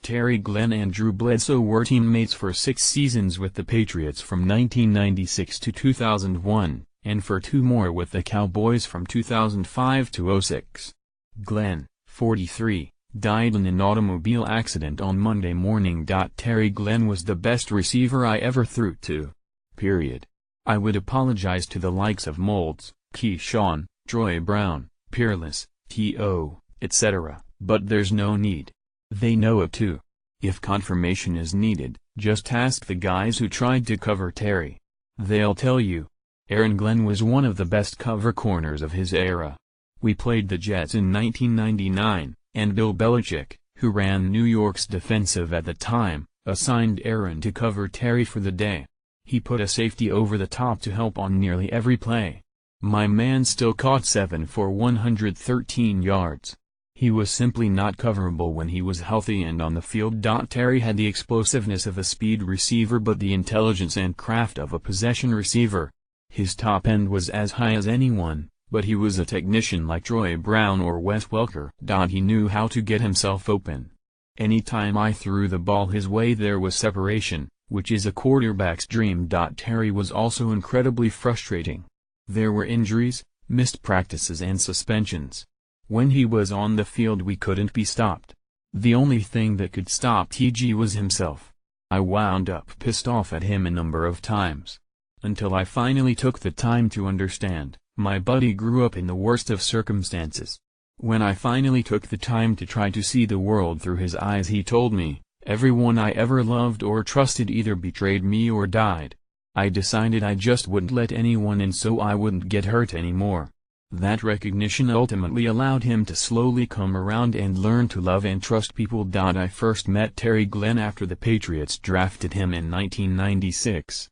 Terry Glenn and Drew Bledsoe were teammates for 6 seasons with the Patriots from 1996 to 2001, and for 2 more with the Cowboys from 2005 to 06. Glenn, 43, died in an automobile accident on Monday morning. Terry Glenn was the best receiver I ever threw to. Period. I would apologize to the likes of Molds, Keyshawn, Troy Brown, Peerless, T.O., etc., but there's no need. They know it too. If confirmation is needed, just ask the guys who tried to cover Terry. They'll tell you. Aaron Glenn was one of the best cover corners of his era. We played the Jets in 1999, and Bill Belichick, who ran New York's defensive at the time, assigned Aaron to cover Terry for the day. He put a safety over the top to help on nearly every play. My man still caught 7 for 113 yards. He was simply not coverable when he was healthy and on the field. Terry had the explosiveness of a speed receiver but the intelligence and craft of a possession receiver. His top end was as high as anyone, but he was a technician like Troy Brown or Wes Welker. He knew how to get himself open. Anytime I threw the ball his way there was separation, which is a quarterback's dream. Terry was also incredibly frustrating. There were injuries, missed practices and suspensions. When he was on the field we couldn't be stopped. The only thing that could stop TG was himself. I wound up pissed off at him a number of times. Until I finally took the time to understand, my buddy grew up in the worst of circumstances. When I finally took the time to try to see the world through his eyes he told me, everyone I ever loved or trusted either betrayed me or died. I decided I just wouldn't let anyone in so I wouldn't get hurt anymore. That recognition ultimately allowed him to slowly come around and learn to love and trust people. I first met Terry Glenn after the Patriots drafted him in 1996.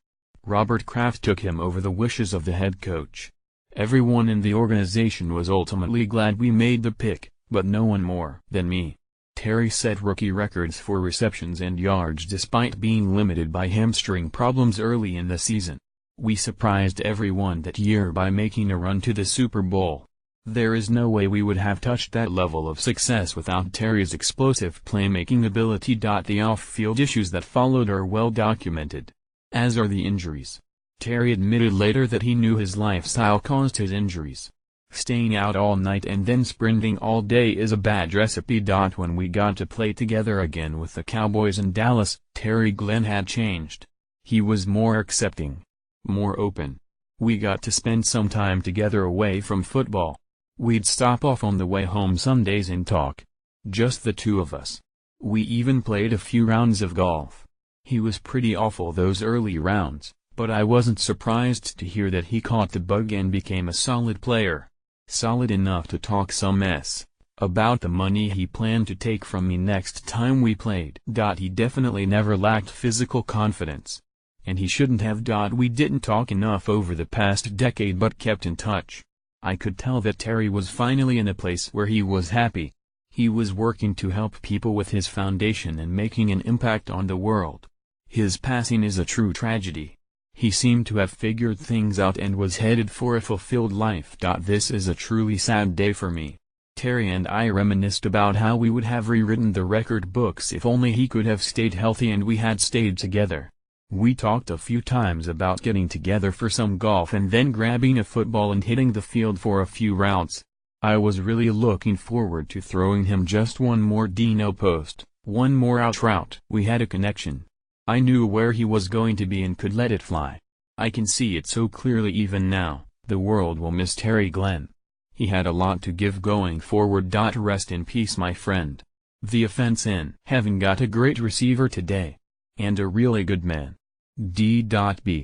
Robert Kraft took him over the wishes of the head coach. Everyone in the organization was ultimately glad we made the pick, but no one more than me. Terry set rookie records for receptions and yards despite being limited by hamstring problems early in the season. We surprised everyone that year by making a run to the Super Bowl. There is no way we would have touched that level of success without Terry's explosive playmaking ability. The off-field issues that followed are well documented, as are the injuries. Terry admitted later that he knew his lifestyle caused his injuries. Staying out all night and then sprinting all day is a bad recipe. When we got to play together again with the Cowboys in Dallas, Terry Glenn had changed. He was more accepting, more open. We got to spend some time together away from football. We'd stop off on the way home Sundays and talk. Just the two of us. We even played a few rounds of golf. He was pretty awful those early rounds, but I wasn't surprised to hear that he caught the bug and became a solid player. Solid enough to talk some mess about the money he planned to take from me next time we played. He definitely never lacked physical confidence. And he shouldn't have. We didn't talk enough over the past decade but kept in touch. I could tell that Terry was finally in a place where he was happy. He was working to help people with his foundation and making an impact on the world. His passing is a true tragedy. He seemed to have figured things out and was headed for a fulfilled life. This is a truly sad day for me. Terry and I reminisced about how we would have rewritten the record books if only he could have stayed healthy and we had stayed together. We talked a few times about getting together for some golf and then grabbing a football and hitting the field for a few rounds. I was really looking forward to throwing him just one more no post, one more out route. We had a connection. I knew where he was going to be and could let it fly. I can see it so clearly even now. The world will miss Terry Glenn. He had a lot to give going forward. Rest in peace, my friend. The offense in having got a great receiver today. And a really good man. D.B.